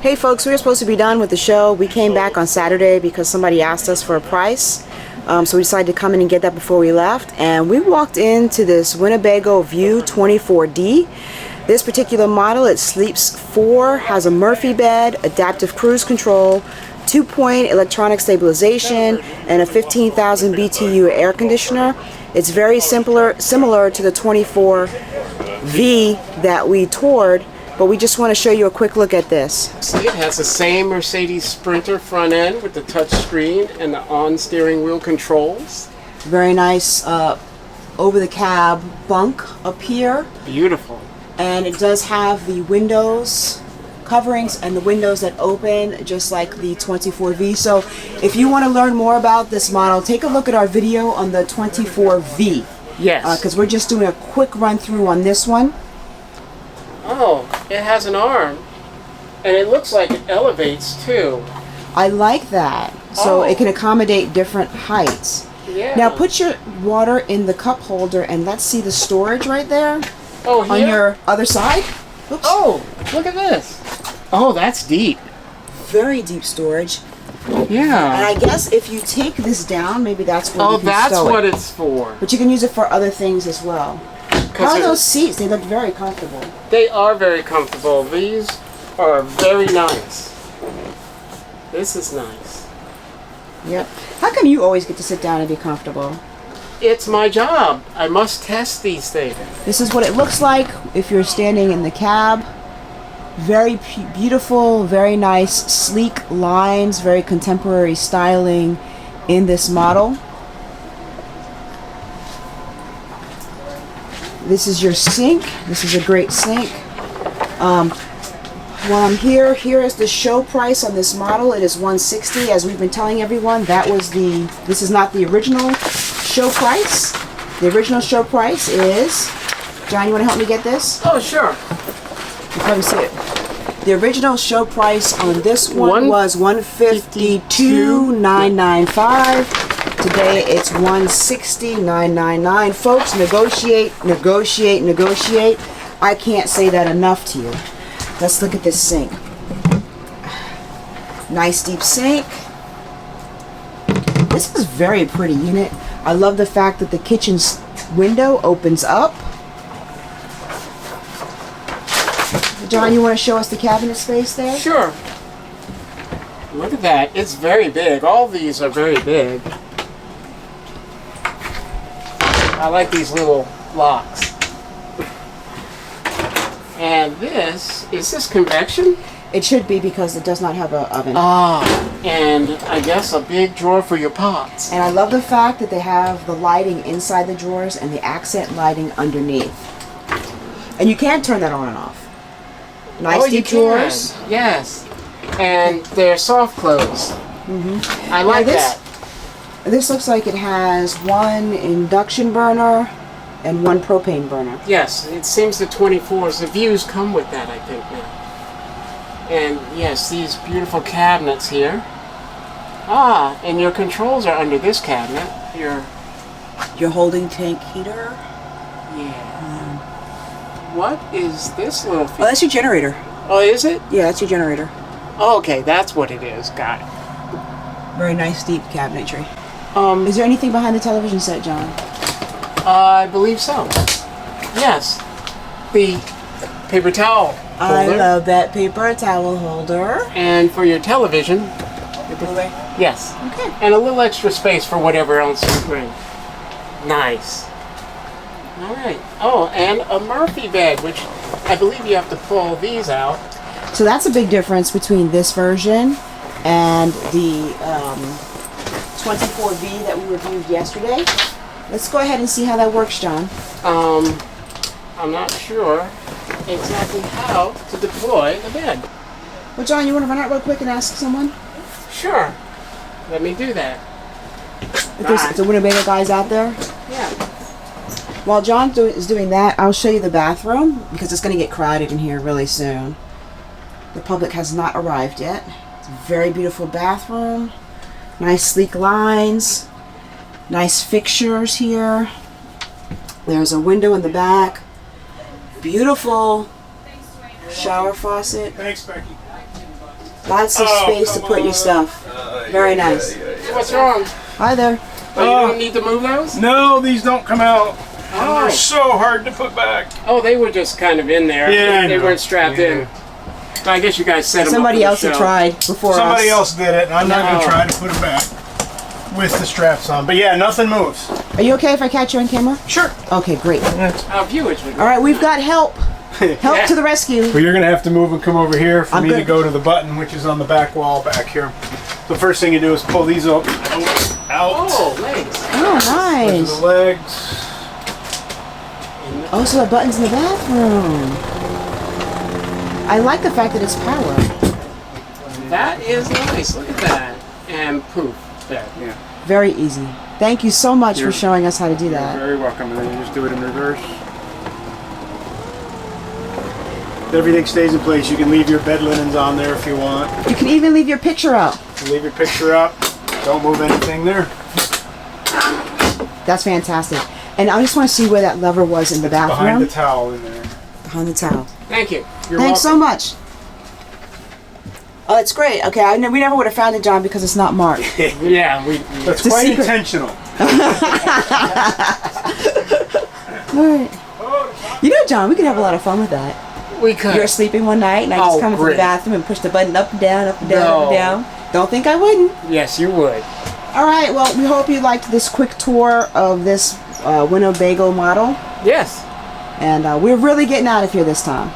Hey folks, we were supposed to be done with the show. We came back on Saturday because somebody asked us for a price. So we decided to come in and get that before we left. And we walked into this Winnebago View 24D. This particular model, it sleeps 4, has a Murphy bed, adaptive cruise control, 2-point electronic stabilization, and a 15,000 BTU air conditioner. It's very similar to the 24V that we toured, but we just want to show you a quick look at this. See, it has the same Mercedes Sprinter front end with the touch screen and the on steering wheel controls. Very nice over the cab bunk up here. Beautiful. And it does have the windows coverings and the windows that open just like the 24V. So if you want to learn more about this model, take a look at our video on the 24V. Yes. Because we're just doing a quick run through on this one. Oh, it has an arm, and it looks like it elevates too. I like that. So it can accommodate different heights. Yeah. Now put your water in the cup holder and let's see the storage right there. Oh, here? On your other side. Oops. Oh, look at this. Oh, that's deep. Very deep storage. Yeah. And I guess if you take this down, maybe that's what you can that's stow what it. it's for. But you can use it for other things as well. How are those seats? They look very comfortable. They are very comfortable. These are very nice. This is nice. Yep. How come you always get to sit down and be comfortable? It's my job. I must test these things. This is what it looks like if you're standing in the cab. Very beautiful, very nice, sleek lines, very contemporary styling in this model. This is your sink. This is a great sink. While I'm here is the show price on this model. It is $160. As we've been telling everyone, this is not the original show price. The original show price is, John, you want to help me get this? Oh, sure. You probably see it. The original show price on this one was $152,995. Today it's $160,999. Folks, negotiate, negotiate, negotiate. I can't say that enough to you. Let's look at this sink. Nice deep sink. This is a very pretty unit. I love the fact that the kitchen's window opens up. John, you want to show us the cabinet space there? Sure. Look at that. It's very big. All these are very big. I like these little locks. And is this convection? It should be because it does not have an oven. Ah, and I guess a big drawer for your pots. And I love the fact that they have the lighting inside the drawers and the accent lighting underneath. And you can turn that on and off. Nice deep drawers. Yes. And they're soft close. I like that. This looks like it has one induction burner and one propane burner. Yes, it seems the 24s, the Views come with that, I think, now. And yes, these beautiful cabinets here. Ah, and your controls are under this cabinet. Your holding tank heater. Yeah. What is this little feature? Oh, that's your generator. Oh, is it? Yeah, that's your generator. Oh, okay, that's what it is. Got it. Very nice deep cabinetry. Is there anything behind the television set, John? I believe so. Yes. The paper towel holder. I love that paper towel holder. And for your television. Blu-ray? Yes. Okay. And a little extra space for whatever else you bring. Nice. All right. Oh, and a Murphy bed, which I believe you have to pull these out. So that's a big difference between this version and the 24V that we reviewed yesterday. Let's go ahead and see how that works, John. I'm not sure exactly how to deploy the bed. Well, John, you want to run out real quick and ask someone? Sure. Let me do that. If there's a Winnebago guys out there? Yeah. While John is doing that, I'll show you the bathroom because it's going to get crowded in here really soon. The public has not arrived yet. It's a very beautiful bathroom. Nice sleek lines. Nice fixtures here. There's a window in the back. Beautiful shower faucet. Thanks, Becky. Lots of space to put your stuff. Very nice. What's wrong? Hi there. Oh, you don't need to move those? No, these don't come out. Oh. They're so hard to put back. Oh, they were just kind of in there. Yeah, I They know. weren't strapped in. But I guess you guys set them Somebody up else for the had show. tried before Somebody us. else did it, and I'm not going No. to try to put them back with the straps on. But yeah, nothing moves. Are you okay if I catch you on camera? Sure. Okay, great. Viewers would. All right, we've got help. Help to the rescue. Well, you're going to have to move and come over here for I'm me to good. go to the button, which is on the back wall back here. The first thing you do is pull these up, out. Oh, legs. Oh, Those nice. are the legs. Oh, so the button's in the bathroom. I like the fact that it's power. That is nice. Look at that. And poof. There. Yeah. Very easy. Thank you so much You're- for showing us how to do You're that. very welcome. And then you just do it in reverse. Everything stays in place. You can leave your bed linens on there if you want. You can even leave your picture up. Leave your picture up. Don't move anything there. That's fantastic. And I just want to see where that lever was in the Behind bathroom. the towel in there. Behind the towel. Thank you. You're Thanks so welcome. much. Oh, that's great. Okay, we never would have found it, John, because it's not marked. Yeah, we. That's a quite secret. intentional. All right. You know, John, we could have a lot of fun with that. We could. You're sleeping one night, and I just Oh, come into the great. bathroom and push the button up and down, up and down, up and No. down. Don't think I wouldn't. Yes, you would. All right, well, we hope you liked this quick tour of this Winnebago model. Yes. And we're really getting out of here this time.